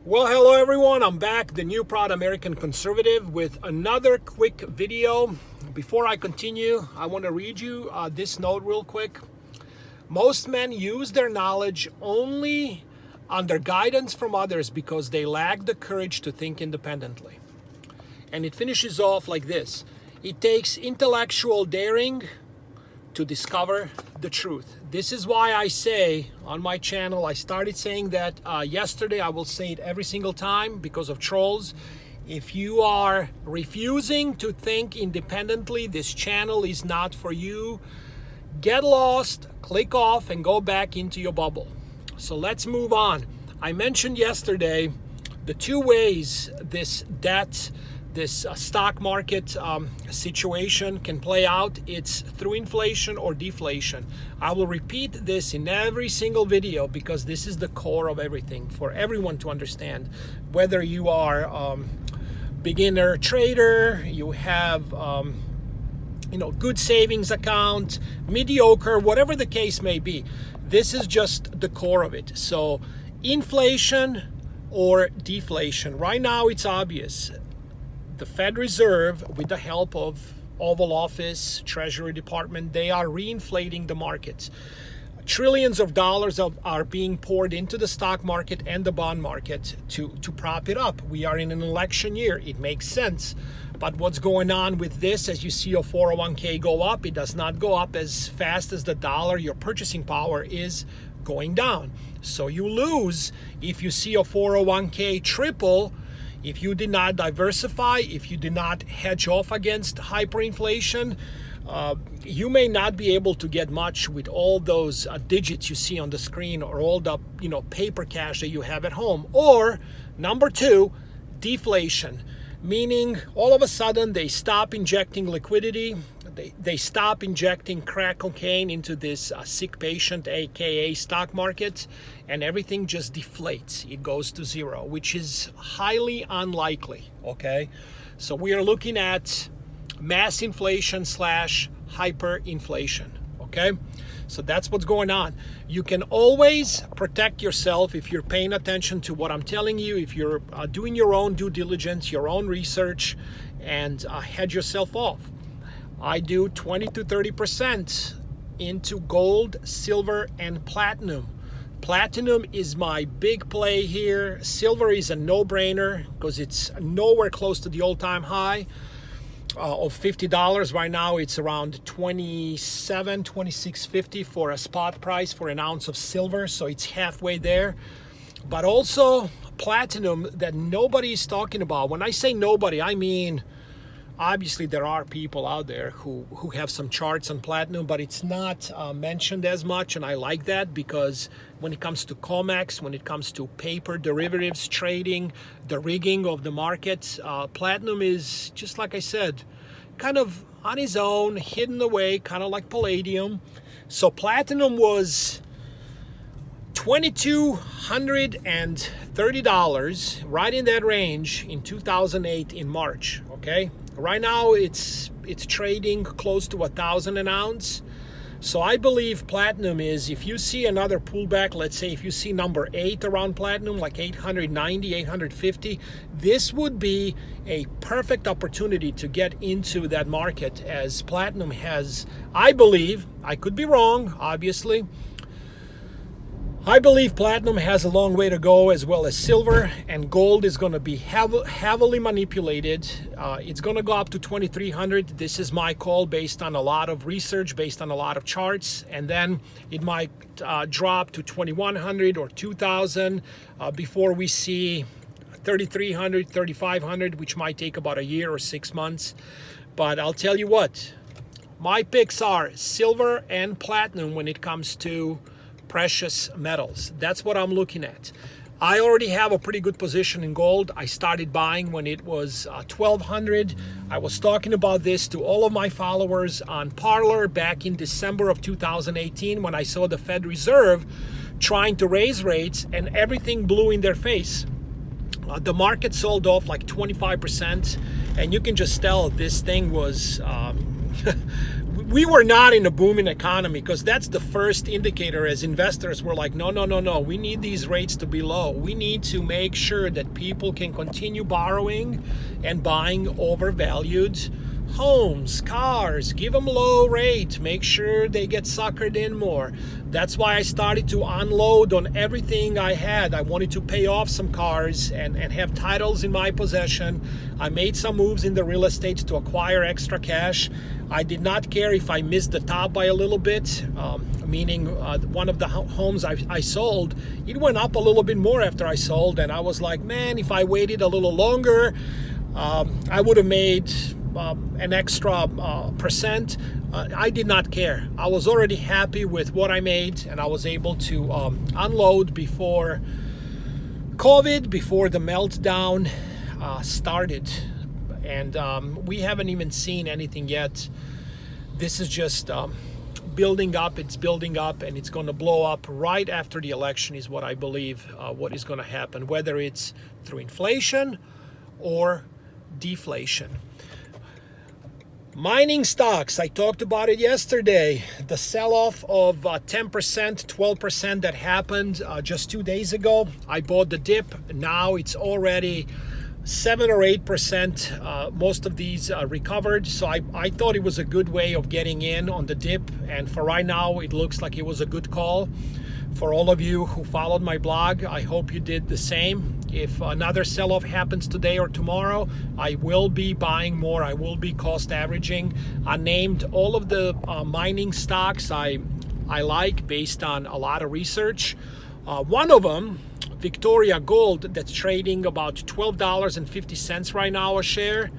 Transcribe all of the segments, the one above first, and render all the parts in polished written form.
Well, hello everyone. I'm back, the new proud American conservative, with another quick video. Before I continue, I want to read you this note real quick. Most men use their knowledge only under guidance from others because they lack the courage to think independently. And it finishes off like this. It takes intellectual daring to discover the truth. This is why I say on my channel, I started saying that yesterday, I will say it every single time because of trolls. If you are refusing to think independently, this channel is not for you. Get lost, click off, and go back into your bubble. So let's move on. I mentioned yesterday the two ways this stock market situation can play out. It's through inflation or deflation. I will repeat this in every single video because this is the core of everything for everyone to understand. Whether you are beginner trader, you have good savings account, mediocre, whatever the case may be, this is just the core of it. So inflation or deflation. Right now it's obvious. The Fed Reserve, with the help of Oval Office, Treasury Department, they are reinflating the markets. Trillions of dollars are being poured into the stock market and the bond market to prop it up. We are in an election year. It makes sense. But what's going on with this, as you see your 401k go up, it does not go up as fast as the dollar. Your purchasing power is going down. So you lose if you see your 401k triple. If you did not diversify, if you did not hedge off against hyperinflation, you may not be able to get much with all those digits you see on the screen or all the paper cash that you have at home. Or number two, deflation, meaning all of a sudden they stop injecting liquidity. They stop injecting crack cocaine into this sick patient, aka stock market, and everything just deflates. It goes to zero, which is highly unlikely, okay? So we are looking at mass inflation / hyperinflation, okay? So that's what's going on. You can always protect yourself if you're paying attention to what I'm telling you, if you're doing your own due diligence, your own research, and hedge yourself off. I do 20 to 30% into gold, silver, and platinum. Platinum is my big play here. Silver is a no-brainer because it's nowhere close to the all-time high of $50. Right now, it's around $26.50 for a spot price for an ounce of silver. So it's halfway there. But also platinum that nobody is talking about. When I say nobody, I mean, obviously, there are people out there who have some charts on platinum, but it's not mentioned as much, and I like that because when it comes to COMEX, when it comes to paper derivatives trading, the rigging of the markets, platinum is, just like I said, kind of on its own, hidden away, kind of like palladium. So platinum was $2,230, right in that range in 2008 in March, okay? Right now it's trading close to 1,000 an ounce. So I believe platinum is, if you see another pullback, let's say if you see number 8 around platinum, like 890, 850, this would be a perfect opportunity to get into that market, as platinum has, I believe, I could be wrong, obviously, I believe platinum has a long way to go, as well as silver, and gold is going to be heavily manipulated. It's going to go up to 2,300. This is my call based on a lot of research, based on a lot of charts, and then it might drop to 2,100 or 2,000 before we see 3,300, 3,500, which might take about a year or 6 months. But I'll tell you what, my picks are silver and platinum when it comes to precious metals. That's what I'm looking at. I already have a pretty good position in gold. I started buying when it was 1,200. I was talking about this to all of my followers on Parler back in December of 2018 when I saw the Fed Reserve trying to raise rates and everything blew in their face. The market sold off like 25%, and you can just tell this thing was we were not in a booming economy, because that's the first indicator. As investors, we're like, no, we need these rates to be low. We need to make sure that people can continue borrowing and buying overvalued homes, cars. Give them low rate, make sure they get suckered in more. That's why I started to unload on everything I had. I wanted to pay off some cars and have titles in my possession. I made some moves in the real estate to acquire extra cash. I did not care if I missed the top by a little bit, meaning one of the homes I sold, it went up a little bit more after I sold, and I was like, man, if I waited a little longer, I would have made an extra percent. I did not care. I was already happy with what I made, and I was able to unload before COVID, before the meltdown started. And we haven't even seen anything yet. This is just building up. It's building up, and it's going to blow up right after the election is what I believe what is going to happen, whether it's through inflation or deflation. Mining stocks, I talked about it yesterday. The sell-off of 10%, 12% that happened just 2 days ago. I bought the dip. Now it's already 7 or 8%. Most of these recovered. So I thought it was a good way of getting in on the dip. And for right now, it looks like it was a good call. For all of you who followed my blog, I hope you did the same. If another sell-off happens today or tomorrow, I will be buying more. I will be cost averaging. I named all of the mining stocks I like based on a lot of research. One of them, Victoria Gold, that's trading about $12.50 right now a share,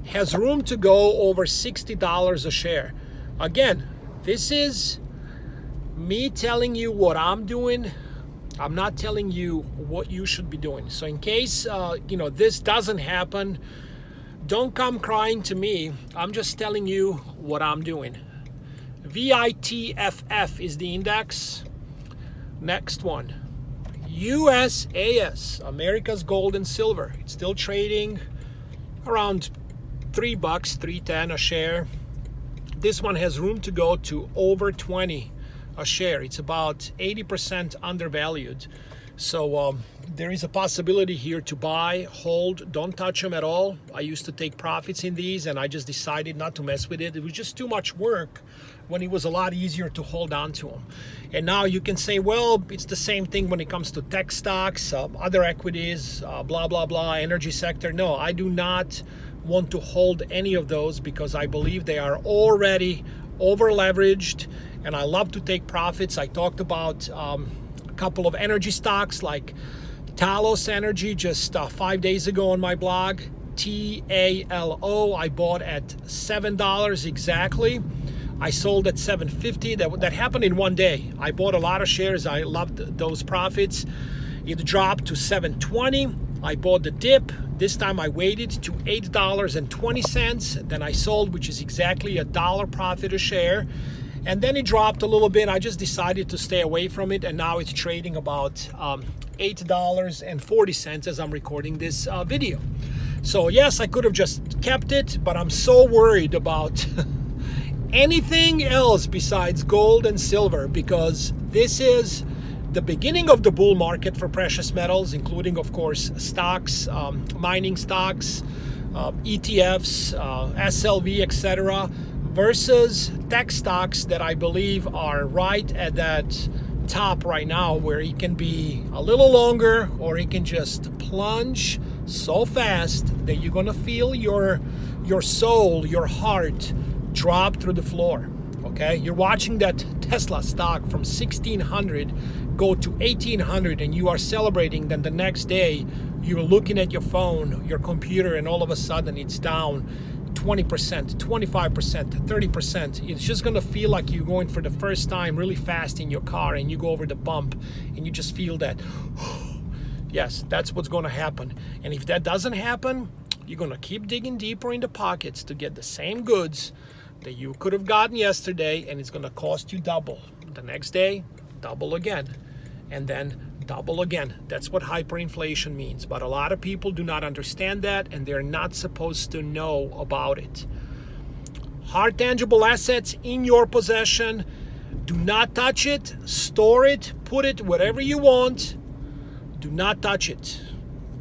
has room to go over $60 a share. Again, this is me telling you what I'm doing. I'm not telling you what you should be doing. So in case this doesn't happen, don't come crying to me. I'm just telling you what I'm doing. VITFF is the index. Next one, USAS, America's Gold and Silver. It's still trading around $3, $3.10 a share. This one has room to go to over 20 a share. It's about 80% undervalued. So there is a possibility here to buy, hold, don't touch them at all. I used to take profits in these, and I just decided not to mess with it. It was just too much work when it was a lot easier to hold on to them. And now you can say, well, it's the same thing when it comes to tech stocks, other equities, blah, blah, blah, energy sector. No, I do not want to hold any of those because I believe they are already over leveraged, and I love to take profits. I talked about a couple of energy stocks like Talos Energy just 5 days ago on my blog. TALO, I bought at $7 exactly. I sold at $7.50. That happened in 1 day. I bought a lot of shares. I loved those profits. It dropped to $7.20. I bought the dip. This time I waited to $8.20. Then I sold, which is exactly $1 profit a share. And then it dropped a little bit. I just decided to stay away from it, and now it's trading about $8.40 as I'm recording this video. So yes, I could have just kept it, but I'm so worried about anything else besides gold and silver, because this is the beginning of the bull market for precious metals, including, of course, stocks, mining stocks, ETFs, SLV, etc., versus tech stocks that I believe are right at that top right now, where it can be a little longer or it can just plunge so fast that you're gonna feel your soul, your heart drop through the floor. Okay, you're watching that Tesla stock from 1600 go to 1800, and you are celebrating. Then the next day you're looking at your phone, your computer, and all of a sudden it's down 20%, 25%, 30%. It's just gonna feel like you're going for the first time really fast in your car, and you go over the bump and you just feel that. Yes, that's what's gonna happen. And if that doesn't happen, you're gonna keep digging deeper in the pockets to get the same goods that you could have gotten yesterday, and it's gonna cost you double. The next day, double again, and then double again. That's what hyperinflation means. But a lot of people do not understand that, and they're not supposed to know about it. hard tangible assets in your possession. Do not touch it, store it, put it wherever you want. Do not touch it.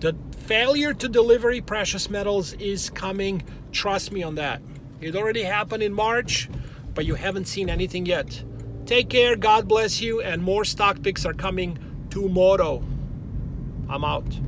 The failure to deliver precious metals is coming. Trust me on that. It already happened in March, but you haven't seen anything yet. Take care, God bless you, and more stock picks are coming tomorrow. I'm out.